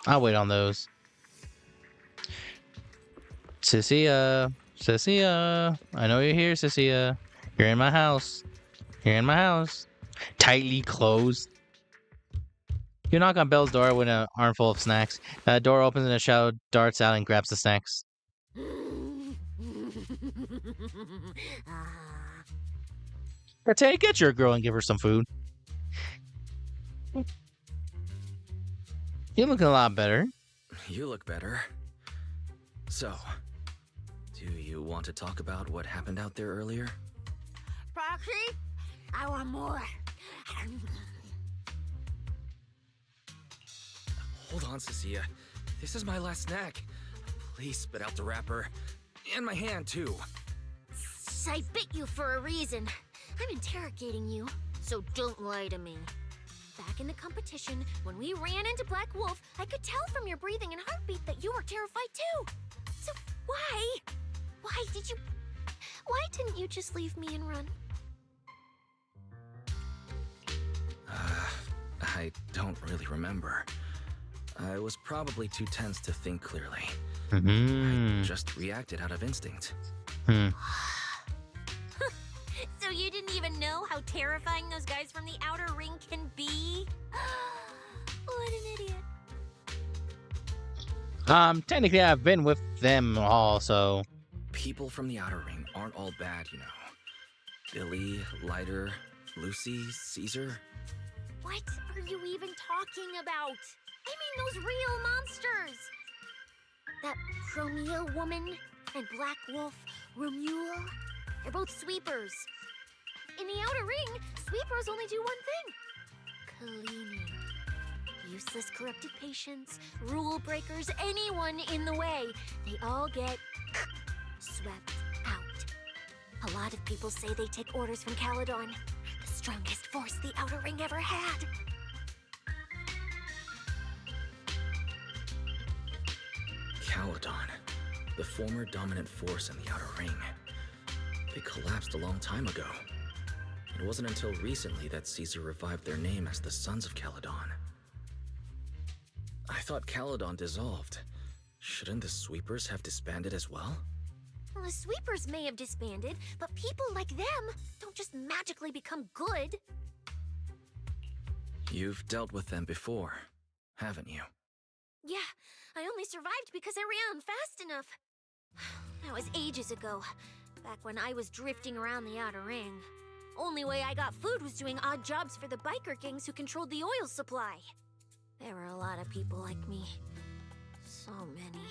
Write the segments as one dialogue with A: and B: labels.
A: I'll wait on those. Cecilia, Cecilia, I know you're here, Cecilia. You're in my house. You're in my house. Tightly closed. You knock on Belle's door with an armful of snacks. The door opens and a shadow darts out and grabs the snacks. Tay, get your girl and give her some food. You're looking a lot better.
B: You look better. So, do you want to talk about what happened out there earlier?
C: Proxy, I want more.
B: Hold on, Cecilia. This is my last snack. Please spit out the wrapper. And my hand, too.
C: I bit you for a reason. I'm interrogating you, so don't lie to me. Back in the competition, when we ran into Black Wolf, I could tell from your breathing and heartbeat that you were terrified too. So why? Why didn't you just leave me and run?
B: I don't really remember. I was probably too tense to think clearly.
A: Mm-hmm.
B: I just reacted out of instinct.
C: So you didn't even know how terrifying those guys from the outer ring can be? What an idiot.
A: Technically I've been with them also.
B: People from the outer ring aren't all bad, you know. Billy, Lighter, Lucy, Caesar.
C: What are you even talking about? I mean those real monsters! That Promeo woman and Black Wolf, Romulo, they're both sweepers. In the outer ring, sweepers only do one thing. Cleaning. Useless corrupted patients, rule breakers, anyone in the way. They all get swept out. A lot of people say they take orders from Caledon, the strongest force the outer ring ever had.
B: Caledon, the former dominant force in the outer ring. They collapsed a long time ago. It wasn't until recently that Caesar revived their name as the Sons of Caledon. I thought Caledon dissolved. Shouldn't the Sweepers have disbanded as well?
C: Well, the sweepers may have disbanded, but people like them don't just magically become good.
B: You've dealt with them before, haven't you?
C: Yeah, I only survived because I ran fast enough. That was ages ago, back when I was drifting around the outer ring. Only way I got food was doing odd jobs for the biker gangs who controlled the oil supply. There were a lot of people like me. So many.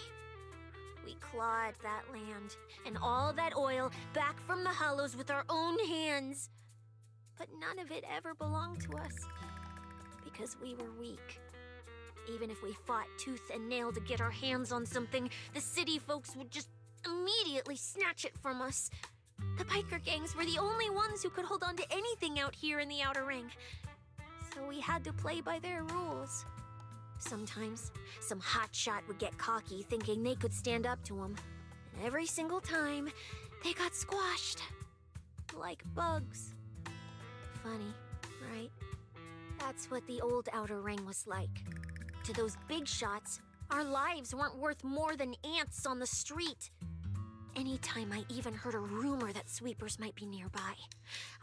C: We clawed that land and all that oil back from the hollows with our own hands. But none of it ever belonged to us. Because we were weak. Even if we fought tooth and nail to get our hands on something, the city folks would just immediately snatch it from us. The biker gangs were the only ones who could hold on to anything out here in the outer ring. So we had to play by their rules. Sometimes, some hotshot would get cocky thinking they could stand up to him. And every single time, they got squashed. Like bugs. Funny, right? That's what the old outer ring was like. To those big shots, our lives weren't worth more than ants on the street. Anytime I even heard a rumor that sweepers might be nearby,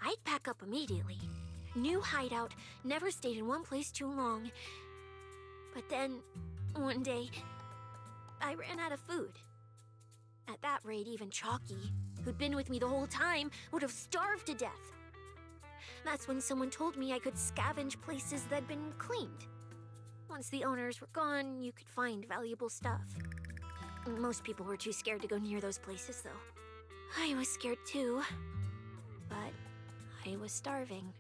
C: I'd pack up immediately. New hideout, never stayed in one place too long. But then, one day, I ran out of food. At that rate, even Chalky, who'd been with me the whole time, would have starved to death. That's when someone told me I could scavenge places that'd been cleaned. Once the owners were gone, you could find valuable stuff. Most people were too scared to go near those places, though. I was scared too, but I was starving.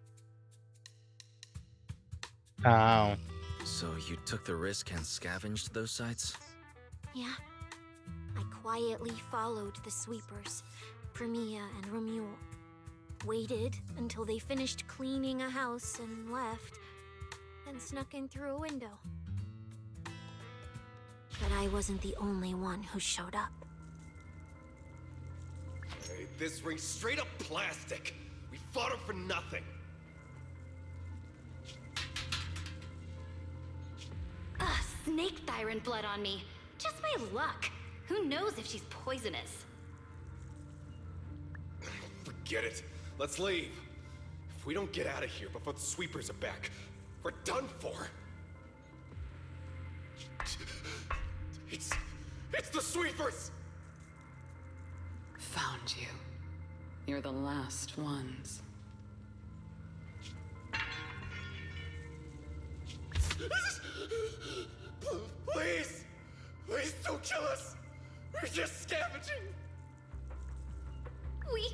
A: Oh.
B: So you took the risk and scavenged those sites?
C: Yeah. I quietly followed the sweepers, Premia and Romulo. Waited until they finished cleaning a house and left, then snuck in through a window. But I wasn't the only one who showed up.
D: Hey, this ring's straight up plastic. We fought her for nothing.
E: snake thyron blood on me. Just by luck. Who knows if she's poisonous?
D: Forget it. Let's leave. If we don't get out of here before the sweepers are back, we're done for. It's the sweepers!
F: Found you. You're the last ones.
D: Please! Please don't kill us! We're just scavenging!
E: We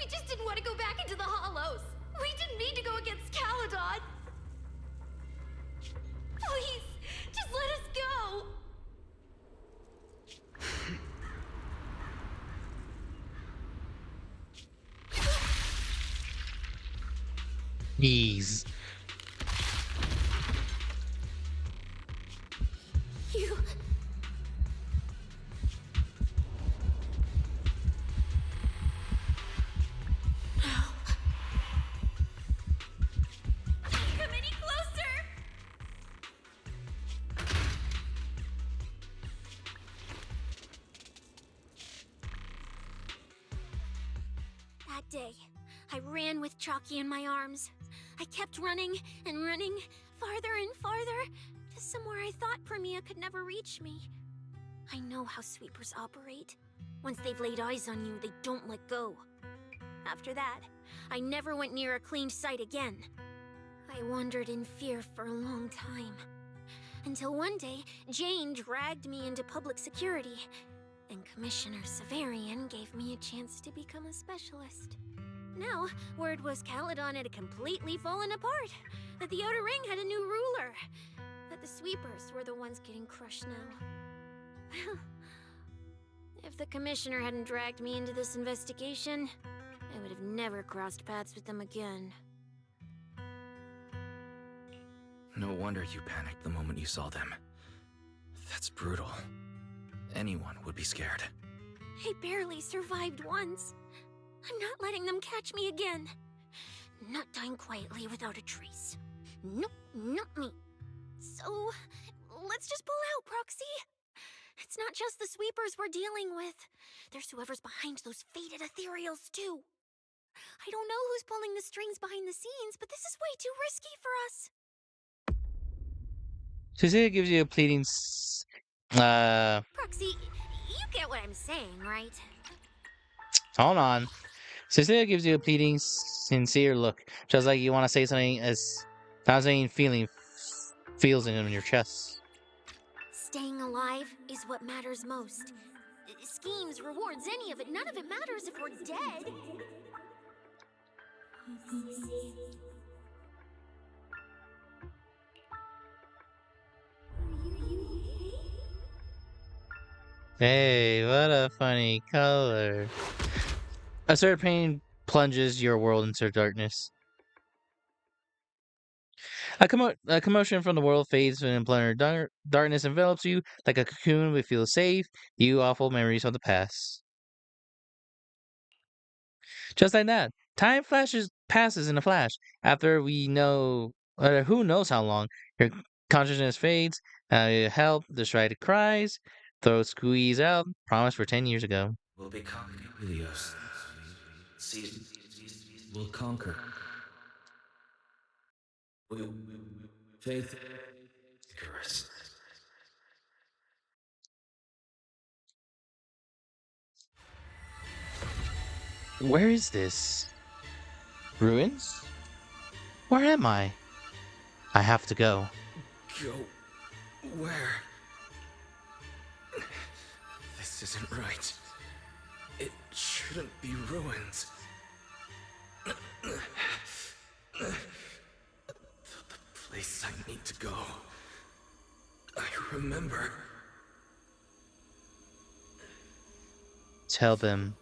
E: just didn't want to go back into the hollows. We didn't mean to go against Caledon. Please, just let us go.
A: Jeez.
C: You...
E: Come any closer.
C: That day, I ran with Chalky in my arms. I kept running and running, farther and farther, to somewhere I thought Premia could never reach me. I know how sweepers operate. Once they've laid eyes on you, they don't let go. After that, I never went near a cleaned site again. I wandered in fear for a long time. Until one day, Jane dragged me into public security, and Commissioner Severian gave me a chance to become a specialist. Now, word was Caledon had completely fallen apart, that the Outer Ring had a new ruler, that the sweepers were the ones getting crushed now. If the Commissioner hadn't dragged me into this investigation, I would have never crossed paths with them again.
B: No wonder you panicked the moment you saw them. That's brutal. Anyone would be scared.
C: I barely survived once. I'm not letting them catch me again. Not dying quietly without a trace. Nope, not me. So, let's just pull out, Proxy. It's not just the sweepers we're dealing with. There's whoever's behind those faded ethereals, too. I don't know who's pulling the strings behind the scenes, but this is way too risky for us.
A: Cecilia gives you a pleading
C: Proxy, you get what I'm saying, right?
A: hold on. Cecilia gives you a pleading, sincere look, just like you want to say something as fascinating feels in your chest.
C: Staying alive is what matters most. Schemes, rewards, any of it, none of it matters if we're dead.
A: Hey, what a funny color. A certain pain plunges your world into darkness. A commotion from the world fades and darkness envelops you like a cocoon. We feel safe. You awful memories of the past. Just like that, time passes in a flash. After we know, who knows how long, your consciousness fades. Help, distracted cries, throat squeeze out. Promise for 10 years ago.
B: We'll become Helios. We'll conquer. Faith. Icarus.
A: Where is this? Ruins? Where am I? I have to go.
B: Go where? This isn't right. It shouldn't be ruins. The place I need to go. I remember.
A: Tell them.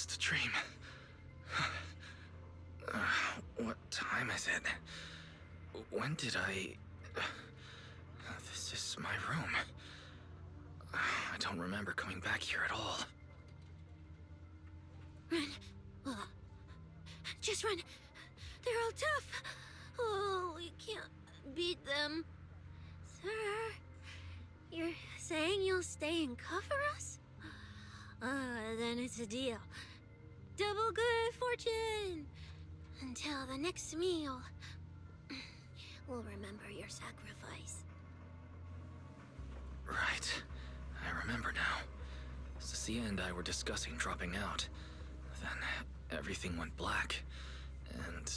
B: just a dream. What time is it? When did I... This is my room. I don't remember coming back here at all.
C: Run. Oh. Just run. They're all tough. Oh, we can't beat them. Sir, you're saying you'll stay and cover us? Then it's a deal. Double good fortune. Until the next meal. We'll remember your sacrifice.
B: Right. I remember now. Cecilia and I were discussing dropping out. Then everything went black, and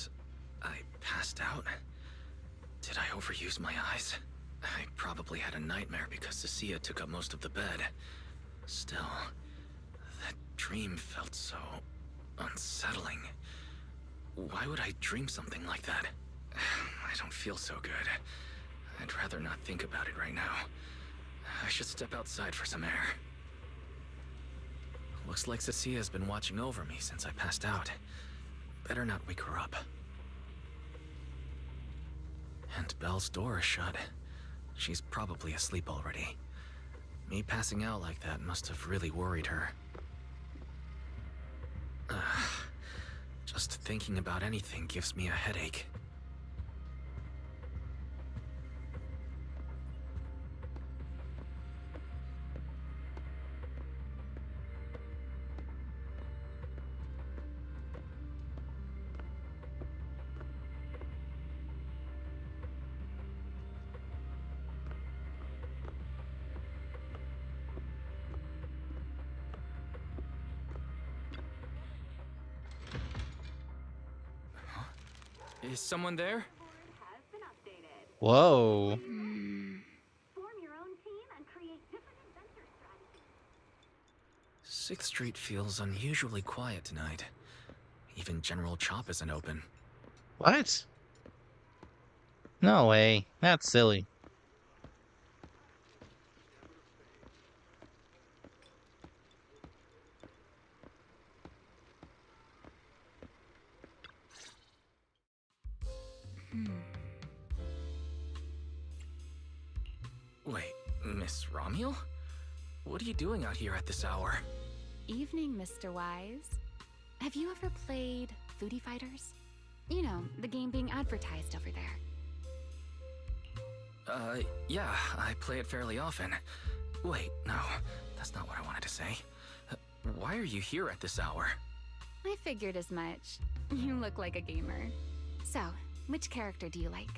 B: I passed out. Did I overuse my eyes? I probably had a nightmare because Cecilia took up most of the bed. Still, that dream felt so unsettling. Why would I dream something like that? I don't feel so good. I'd rather not think about it right now. I should step outside for some air. Looks like Cecilia's been watching over me since I passed out. Better not wake her up. And Belle's door is shut. She's probably asleep already. Me passing out like that must have really worried her. Just thinking about anything gives me a headache. Is someone there?
A: Whoa.
B: Sixth Street feels unusually quiet tonight. Even General Chop isn't open.
A: What? No way. That's silly.
B: Wait, Miss Romuel? What are you doing out here at this hour?
G: Evening, Mr. Wise. Have you ever played Foodie Fighters? You know, the game being advertised over there.
B: Yeah, I play it fairly often. Wait, no, that's not what I wanted to say. Why are you here at this hour?
G: I figured as much. You look like a gamer. So, which character do you like?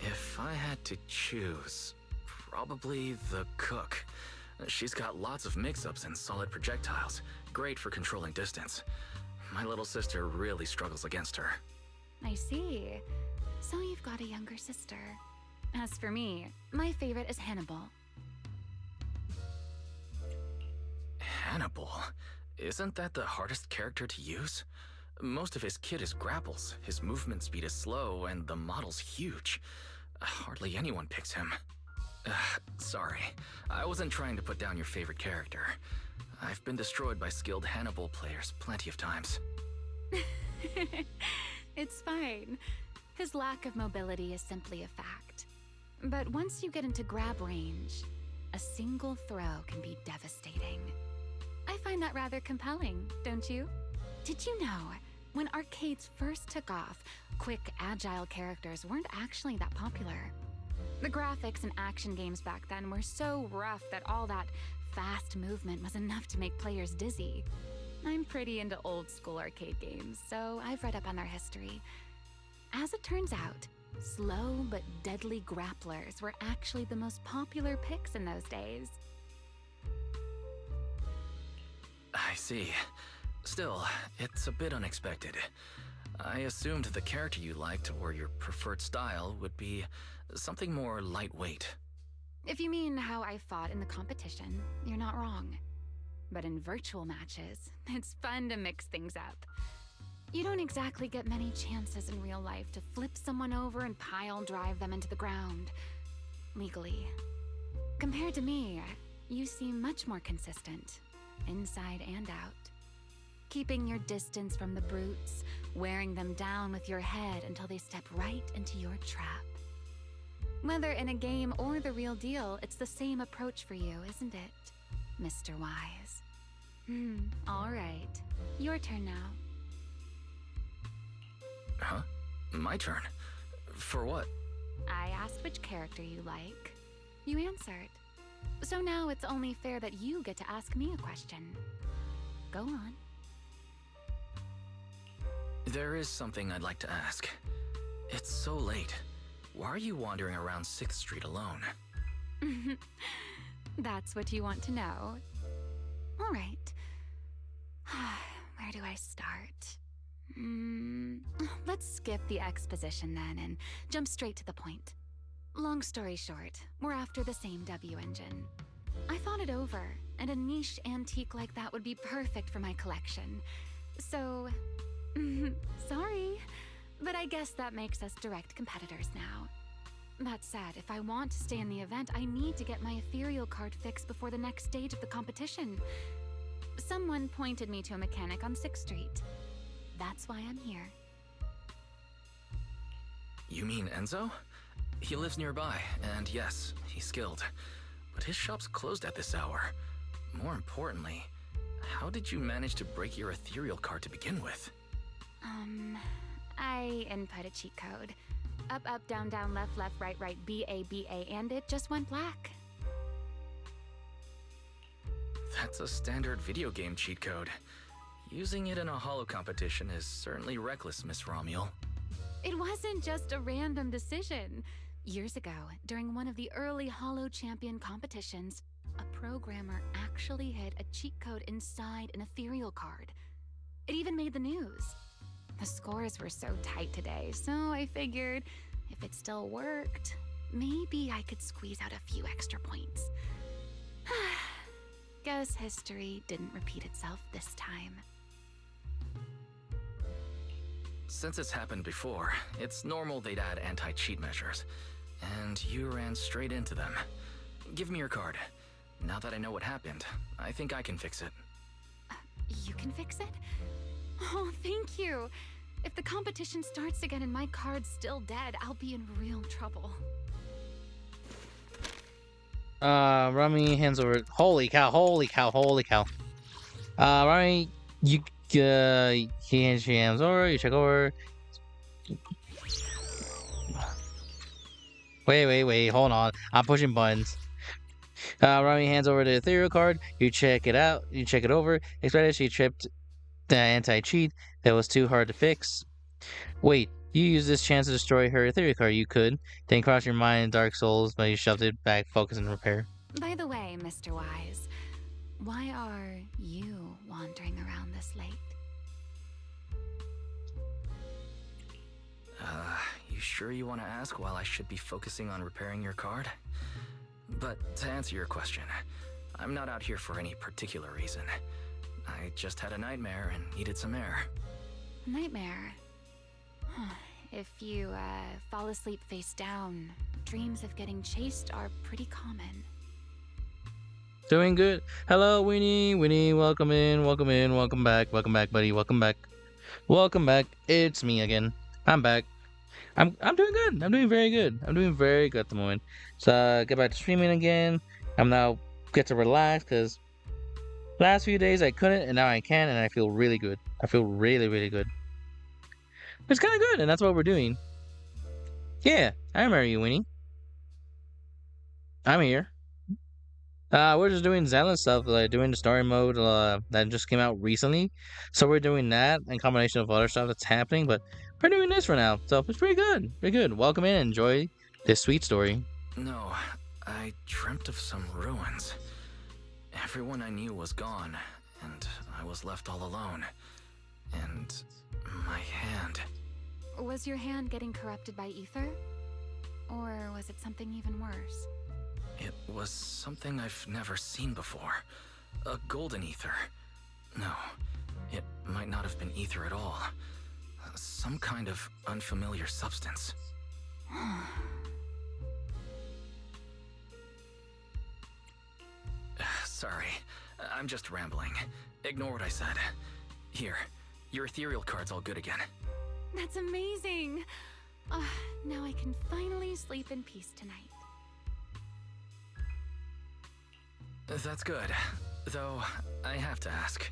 B: If I had to choose, probably the cook. She's got lots of mix-ups and solid projectiles. Great for controlling distance. My little sister really struggles against her.
G: I see. So you've got a younger sister. As for me, my favorite is Hannibal.
B: Hannibal? Isn't that the hardest character to use? Most of his kit is grapples, his movement speed is slow, and the model's huge. Hardly anyone picks him. Sorry, I wasn't trying to put down your favorite character. I've been destroyed by skilled Hannibal players plenty of times.
G: It's fine. His lack of mobility is simply a fact. But once you get into grab range, a single throw can be devastating. I find that rather compelling, don't you? Did you know, when arcades first took off, quick, agile characters weren't actually that popular. The graphics in action games back then were so rough that all that fast movement was enough to make players dizzy. I'm pretty into old school arcade games, so I've read up on their history. As it turns out, slow but deadly grapplers were actually the most popular picks in those days.
B: I see. Still, it's a bit unexpected. I assumed the character you liked or your preferred style would be something more lightweight.
G: If you mean how I fought in the competition, you're not wrong. But in virtual matches, it's fun to mix things up. You don't exactly get many chances in real life to flip someone over and pile drive them into the ground. Legally. Compared to me, you seem much more consistent, inside and out. Keeping your distance from the brutes, wearing them down with your head until they step right into your trap. Whether in a game or the real deal, it's the same approach for you, isn't it, Mr. Wise? All right. Your turn now.
B: Huh? My turn? For what?
G: I asked which character you like. You answered. So now it's only fair that you get to ask me a question. Go on.
B: There is something I'd like to ask. It's so late. Why are you wandering around 6th Street alone?
G: That's what you want to know. All right. Where do I start? Let's skip the exposition then and jump straight to the point. Long story short, we're after the same W engine. I thought it over, and a niche antique like that would be perfect for my collection. So, sorry, but I guess that makes us direct competitors now. That said, if I want to stay in the event, I need to get my ethereal card fixed before the next stage of the competition. Someone pointed me to a mechanic on 6th Street. That's why I'm here.
B: You mean Enzo? He lives nearby, and yes, he's skilled. But his shop's closed at this hour. More importantly, how did you manage to break your ethereal card to begin with?
G: I input a cheat code. Up, up, down, down, left, left, right, right, B-A, B-A, and it just went black.
B: That's a standard video game cheat code. Using it in a holo competition is certainly reckless, Miss Romuel.
G: It wasn't just a random decision. Years ago, during one of the early holo champion competitions, a programmer actually hid a cheat code inside an ethereal card. It even made the news. The scores were so tight today, so I figured if it still worked, maybe I could squeeze out a few extra points. Guess history didn't repeat itself this time.
B: Since it's happened before, it's normal they'd add anti-cheat measures. And you ran straight into them. Give me your card. Now that I know what happened, I think I can fix it.
G: You can fix it? Oh, thank you. If the competition starts again and my card's still dead, I'll be in real trouble.
A: Rami hands over. Holy cow, holy cow, holy cow. Rami, he hands over, you check over. Wait, hold on. I'm pushing buttons. Rami hands over the ethereal card. You check it out. You check it over. Expected she tripped the anti-cheat that was too hard to fix. Wait, you used this chance to destroy her ethereal card. You could. Then cross your mind in Dark Souls, but you shoved it back, focus and repair.
G: By the way, Mr. Wise, why are you wandering around this late?
B: You sure you want to ask while I should be focusing on repairing your card? But to answer your question, I'm not out here for any particular reason. I just had a nightmare and needed some air.
G: Nightmare? If you fall asleep face down, dreams of getting chased are pretty common.
A: Doing good. Hello, Winnie, welcome in, welcome back, buddy, welcome back. It's me again. I'm back. I'm doing good. I'm doing very good. I'm doing very good at the moment. So get back to streaming again. I'm now get to relax because last few days I couldn't and now I can and I feel really good. I feel really, really good. It's kind of good and that's what we're doing. Yeah, I remember you, Winnie. I'm here. We're just doing Zenless stuff, like doing the story mode that just came out recently. So we're doing that in combination of other stuff that's happening, but we're doing this for now. So it's pretty good. Pretty good. Welcome in and enjoy this sweet story.
B: No, I dreamt of some ruins. Everyone I knew was gone, and I was left all alone. And my hand.
G: Was your hand getting corrupted by ether? Or was it something even worse?
B: It was something I've never seen before. A golden ether. No, it might not have been ether at all. Some kind of unfamiliar substance. Sorry, I'm just rambling. Ignore what I said. Here, your ethereal card's all good again.
G: That's amazing. Now I can finally sleep in peace tonight.
B: That's good. Though, I have to ask,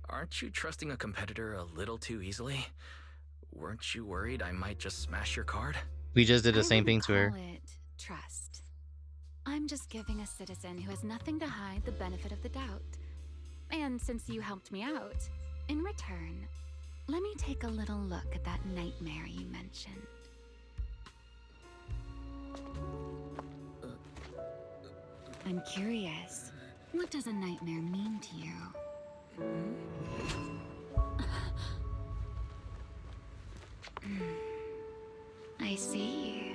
B: aren't you trusting a competitor a little too easily? Weren't you worried I might just smash your card?
A: We just did the
G: I
A: same thing
G: wouldn't
A: to her.
G: call it trust. I'm just giving a citizen who has nothing to hide the benefit of the doubt. And since you helped me out, in return, let me take a little look at that nightmare you mentioned. I'm curious, what does a nightmare mean to you? I see.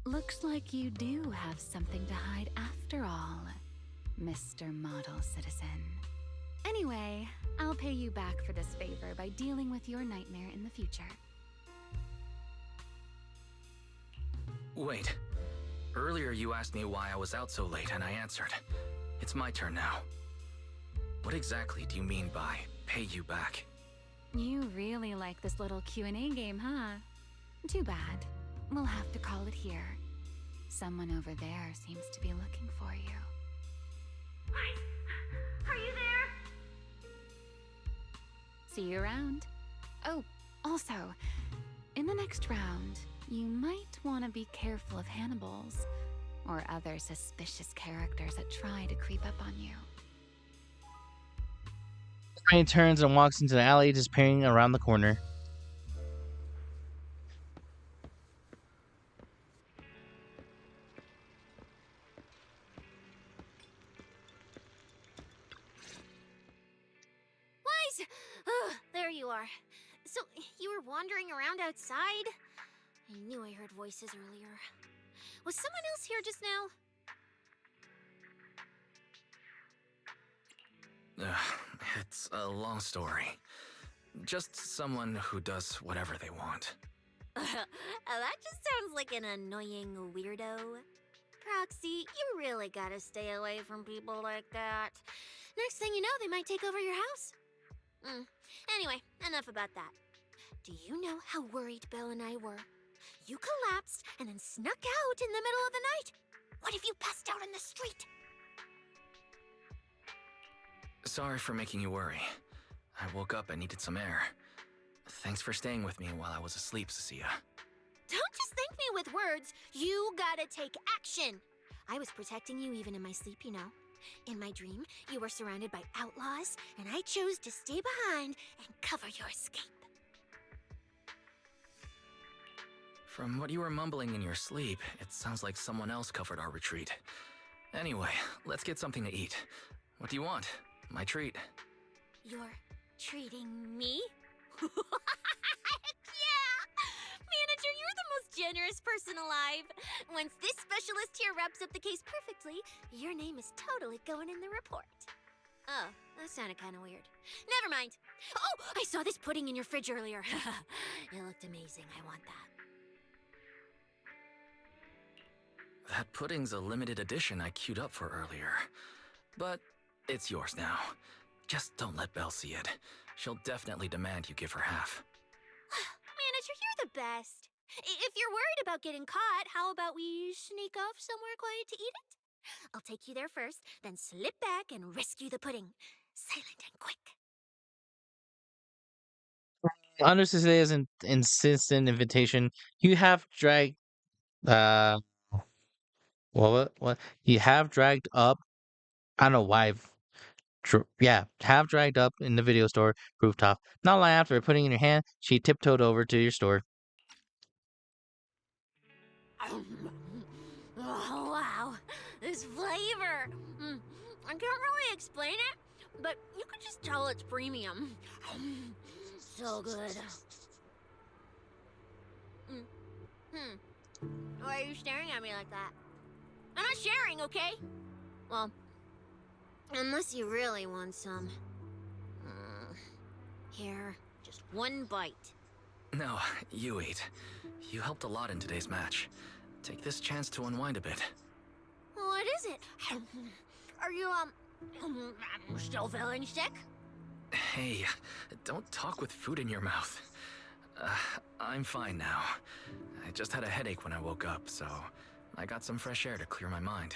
G: Looks like you do have something to hide after all, Mr. Model Citizen. Anyway, I'll pay you back for this favor by dealing with your nightmare in the future.
B: Wait. Earlier you asked me why I was out so late and I answered. It's my turn now. What exactly do you mean by pay you back?
G: You really like this little Q&A game, huh? Too bad. We'll have to call it here. Someone over there seems to be looking for you.
C: Are you there?
G: See you around. Oh, also, in the next round, you might want to be careful of Hannibals or other suspicious characters that try to creep up on you.
A: Ryan turns and walks into the alley, disappearing around the corner.
C: Wise! There you are. So, you were wandering around outside? I knew I heard voices earlier. Was someone else here just now?
B: It's a long story. Just someone who does whatever they want.
C: That just sounds like an annoying weirdo. Proxy, you really gotta stay away from people like that. Next thing you know, they might take over your house. Anyway, enough about that. Do you know how worried Belle and I were? You collapsed and then snuck out in the middle of the night. What if you passed out in the street?
B: Sorry for making you worry. I woke up and needed some air. Thanks for staying with me while I was asleep, Cecilia.
C: Don't just thank me with words. You gotta take action. I was protecting you even in my sleep, you know. In my dream, you were surrounded by outlaws, and I chose to stay behind and cover your escape.
B: From what you were mumbling in your sleep, it sounds like someone else covered our retreat. Anyway, let's get something to eat. What do you want? My treat.
C: You're treating me? Heck yeah! Manager, you're the most generous person alive. Once this specialist here wraps up the case perfectly, your name is totally going in the report. Oh, that sounded kind of weird. Never mind. Oh, I saw this pudding in your fridge earlier. It looked amazing. I want that.
B: That pudding's a limited edition I queued up for earlier. But it's yours now. Just don't let Belle see it. She'll definitely demand you give her half.
C: Manager, you're the best. If you're worried about getting caught, how about we sneak off somewhere quiet to eat it? I'll take you there first, then slip back and rescue the pudding. Silent and quick.
A: Under Cecilia's insistent invitation, you have dragged. What? You have dragged up. I don't know why. Have dragged up in the video store rooftop. Not long after putting it in your hand, she tiptoed over to your store.
C: Oh, wow. This flavor. I can't really explain it, but you could just tell it's premium. So good. Why are you staring at me like that? I'm not sharing, okay? Well, unless you really want some. Here, just one bite.
B: No, you eat. You helped a lot in today's match. Take this chance to unwind a bit.
C: What is it? Are you, still feeling sick?
B: Hey, don't talk with food in your mouth. I'm fine now. I just had a headache when I woke up, so I got some fresh air to clear my mind.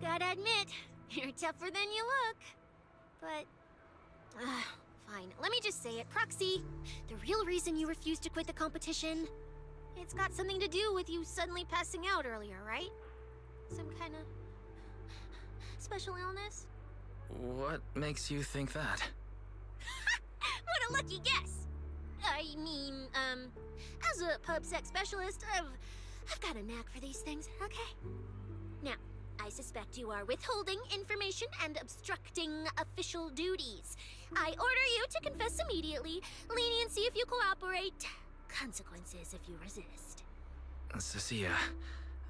C: Gotta admit, you're tougher than you look. But, fine. Let me just say it. Proxy, the real reason you refused to quit the competition, it's got something to do with you suddenly passing out earlier, right? Some kind of special illness?
B: What makes you think that?
C: What a lucky guess! I mean, as a pub sex specialist, I've got a knack for these things, okay? Now, I suspect you are withholding information and obstructing official duties. I order you to confess immediately, leniency if you cooperate, consequences if you resist.
B: Cecilia,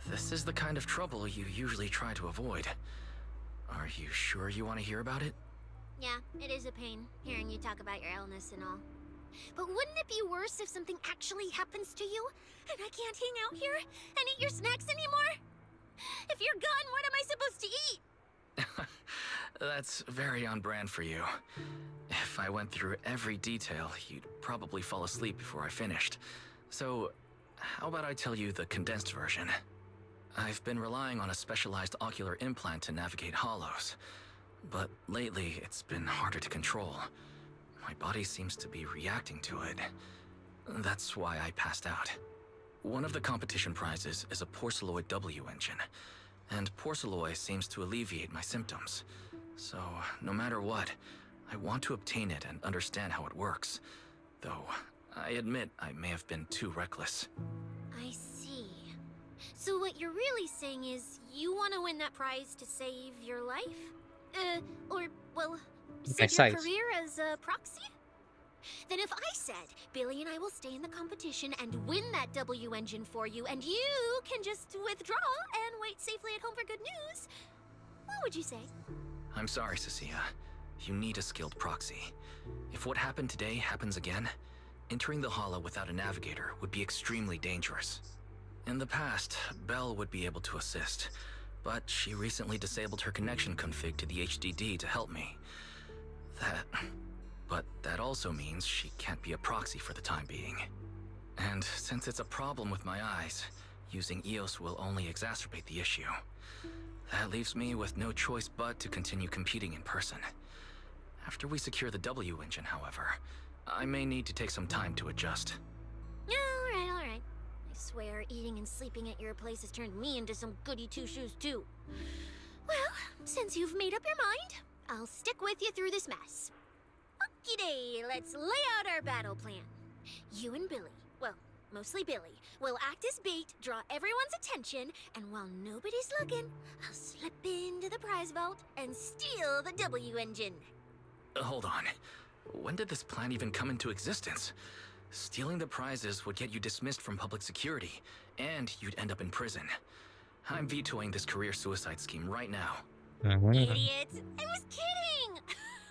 B: this is the kind of trouble you usually try to avoid. Are you sure you want to hear about it?
C: Yeah, it is a pain, hearing you talk about your illness and all. But wouldn't it be worse if something actually happens to you, and I can't hang out here and eat your snacks anymore? If you're gone, what am I supposed to eat?
B: That's very on brand for you. If I went through every detail, you'd probably fall asleep before I finished. So, how about I tell you the condensed version? I've been relying on a specialized ocular implant to navigate hollows. But lately, it's been harder to control. My body seems to be reacting to it. That's why I passed out. One of the competition prizes is a Porceloid W engine, and Porceloid seems to alleviate my symptoms. So, no matter what, I want to obtain it and understand how it works. Though, I admit I may have been too reckless.
C: I see. So what you're really saying is you want to win that prize to save your life? Well, save your career as a proxy? Then if I said, Billy and I will stay in the competition and win that W engine for you, and you can just withdraw and wait safely at home for good news, what would you say?
B: I'm sorry, Cecilia. You need a skilled proxy. If what happened today happens again, entering the hollow without a navigator would be extremely dangerous. In the past, Belle would be able to assist, but she recently disabled her connection config to the HDD to help me. But that also means she can't be a proxy for the time being. And since it's a problem with my eyes, using EOS will only exacerbate the issue. That leaves me with no choice but to continue competing in person. After we secure the W engine, however, I may need to take some time to adjust.
C: Alright. I swear, eating and sleeping at your place has turned me into some goody two-shoes too. Well, since you've made up your mind, I'll stick with you through this mess. Okie-day, let's lay out our battle plan. You and Billy, well, mostly Billy, will act as bait, draw everyone's attention, and while nobody's looking, I'll slip into the prize vault and steal the W engine.
B: Hold on. When did this plan even come into existence? Stealing the prizes would get you dismissed from public security, and you'd end up in prison. I'm vetoing this career suicide scheme right now.
C: Idiot! I was kidding!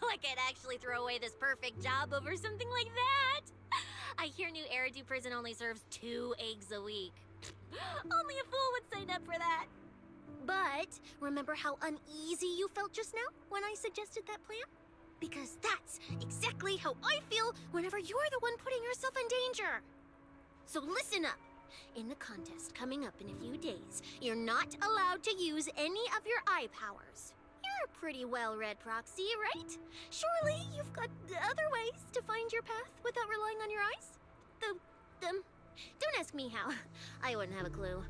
C: Like I'd actually throw away this perfect job over something like that! I hear New Eridu Prison only serves 2 eggs a week. Only a fool would sign up for that. But remember how uneasy you felt just now when I suggested that plan? Because that's exactly how I feel whenever you're the one putting yourself in danger. So listen up. In the contest coming up in a few days, you're not allowed to use any of your eye powers. You're a pretty well-read proxy, right? Surely you've got other ways to find your path without relying on your eyes? Don't ask me how. I wouldn't have a clue.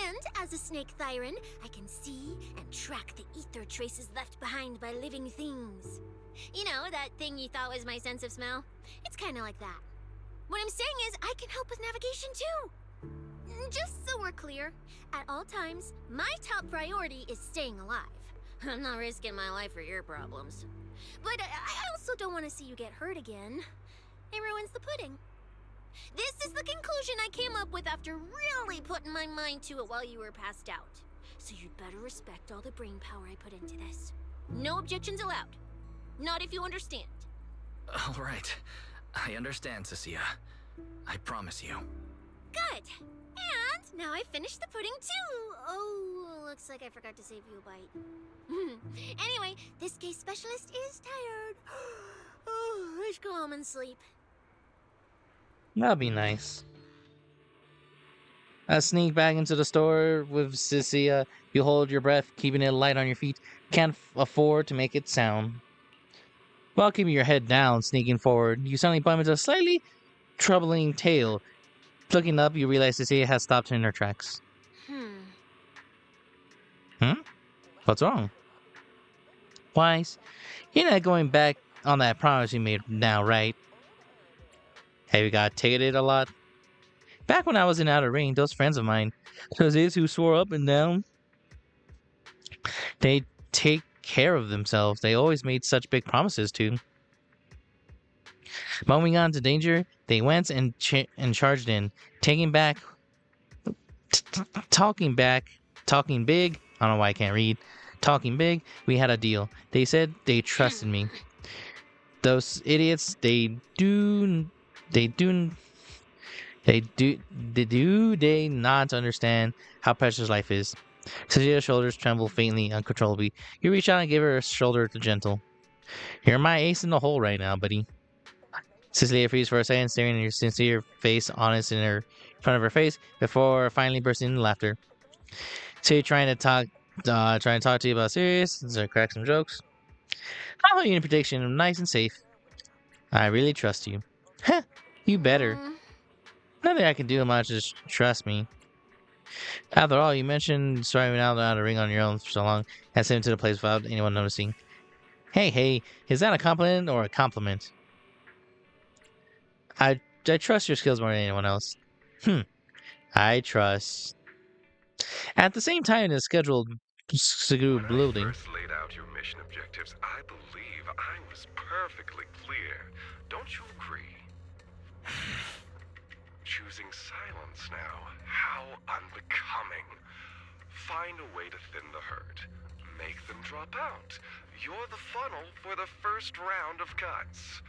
C: And as a snake Thyran, I can see and track the ether traces left behind by living things. You know, that thing you thought was my sense of smell? It's kind of like that. What I'm saying is I can help with navigation too. Just so we're clear, at all times, my top priority is staying alive. I'm not risking my life for your problems. But I also don't want to see you get hurt again. It ruins the pudding. This is the conclusion I came up with after really putting my mind to it while you were passed out. So you'd better respect all the brain power I put into this. No objections allowed. Not if you understand.
B: All right. I understand, Cecilia. I promise you.
C: Good. And now I finished the pudding too. Oh, looks like I forgot to save you a bite. Anyway, this case specialist is tired. Oh, let's go home and sleep.
A: That'd be nice. Sneak back into the store with Sissy. You hold your breath, keeping it light on your feet. Can't afford to make it sound. While keeping your head down, sneaking forward, you suddenly bump into a slightly troubling tale. Looking up, you realize Sissy has stopped in her tracks. Hmm? What's wrong? Wise, you're not going back on that promise you made now, right? Have you got ticketed a lot? Back when I was in Outer Ring, those friends of mine, those is who swore up and down, they take care of themselves. They always made such big promises too. Moving on to danger, they went and charged in, talking big. I don't know why I can't read. Talking big, we had a deal. They said they trusted me. Those idiots, they not understand how precious life is. Cecilia shoulders tremble faintly, uncontrollably. You reach out and give her a shoulder to gentle. You're my ace in the hole right now, buddy. Cecilia freezes for a second, staring at your sincere face, honest in front of her face, before finally bursting into laughter. So you're trying to talk to you about serious, so crack some jokes. I'll hold you in protection. I'm nice and safe. I really trust you. Heh, you better. Nothing I can do much, just trust me. After all, you mentioned starting out of the ring on your own for so long, and sent to the place without anyone noticing. Hey, is that a compliment or a compliment? I trust your skills more than anyone else. I trust. At the same time, the scheduled building.
H: When I first laid out your mission objectives, I believe I was perfectly clear. Don't you agree? Choosing silence now. How unbecoming. Find a way to thin the herd. Make them drop out. You're the funnel for the first round of cuts.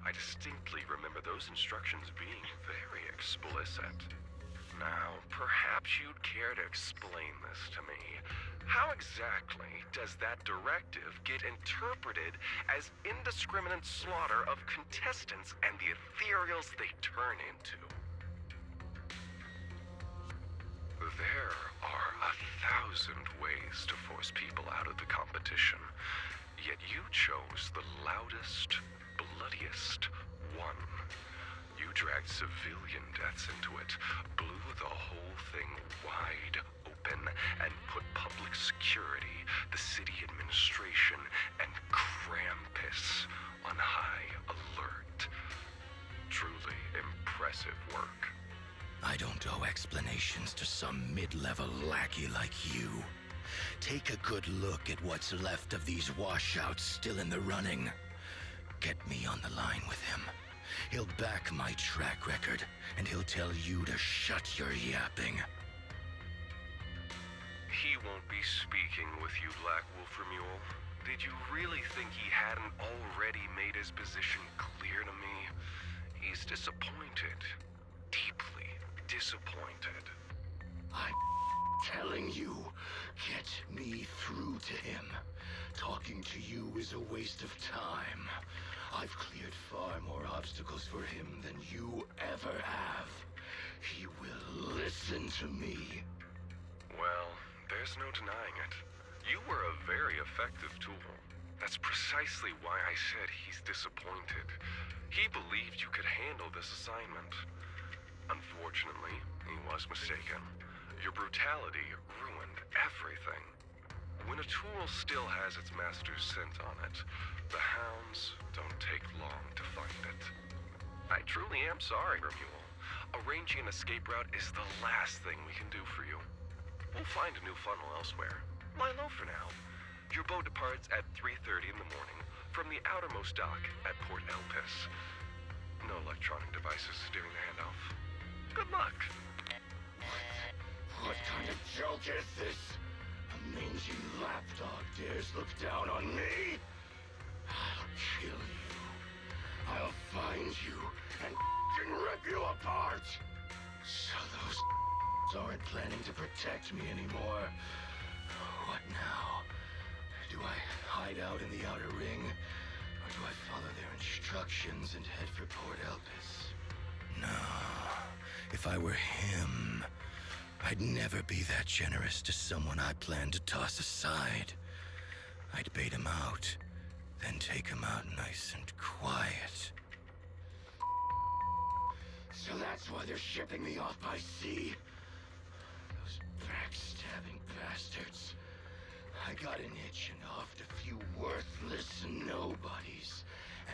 H: I distinctly remember those instructions being very explicit. Now, perhaps you'd care to explain this to me. How exactly does that directive get interpreted as indiscriminate slaughter of contestants and the ethereals they turn into? There are 1,000 ways to force people out of the competition, yet you chose the loudest, bloodiest one. You dragged civilian deaths into it, blew the whole thing wide open, and put public security, the city administration, and Krampus on high alert. Truly impressive work.
I: I don't owe explanations to some mid-level lackey like you. Take a good look at what's left of these washouts still in the running. Get me on the line with him. He'll back my track record, and he'll tell you to shut your yapping.
H: He won't be speaking with you, Black Wolf Remule. Did you really think he hadn't already made his position clear to me? He's disappointed. Deeply disappointed.
I: I'm telling you, get me through to him. Talking to you is a waste of time. I've cleared far more obstacles for him than you ever have. He will listen to me.
H: Well, there's no denying it. You were a very effective tool. That's precisely why I said he's disappointed. He believed you could handle this assignment. Unfortunately, he was mistaken. Your brutality ruined everything. When a tool still has its master's scent on it, the hounds don't take long to find it. I truly am sorry, Remule. Arranging an escape route is the last thing we can do for you. We'll find a new funnel elsewhere. Lie low for now. Your boat departs at 3:30 in the morning from the outermost dock at Port Elpis. No electronic devices during the handoff. Good luck.
I: What kind of joke is this? A mangy lapdog dares look down on me? I'll kill you. I'll find you and rip you apart. So those aren't planning to protect me anymore. What now? Do I hide out in the outer ring? Or do I follow their instructions and head for Port Elpis? No. If I were him, I'd never be that generous to someone I plan to toss aside. I'd bait him out, then take him out nice and quiet. So that's why they're shipping me off by sea. Those backstabbing bastards. I got an itch and offed a few worthless nobodies,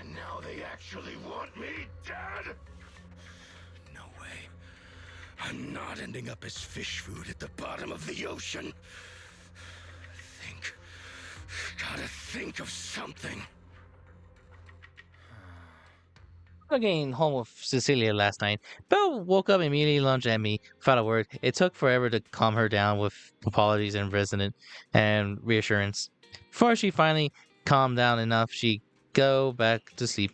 I: and now they actually want me dead? No way. I'm not ending up as fish food at the bottom of the ocean. Gotta think of something.
A: Getting home with Cecilia last night, Belle woke up immediately, lunged at me without a word. It took forever to calm her down with apologies and and reassurance. Before she finally calmed down enough, she go back to sleep.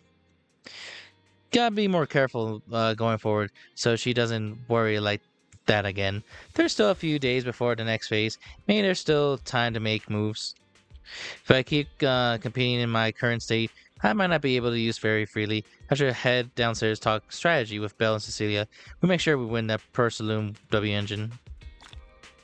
A: Gotta be more careful going forward so she doesn't worry like that again. There's still a few days before the next phase. Maybe there's still time to make moves. If I keep competing in my current state, I might not be able to use fairy freely. I should head downstairs talk strategy with Belle and Cecilia. We make sure we win that Persaloom W engine.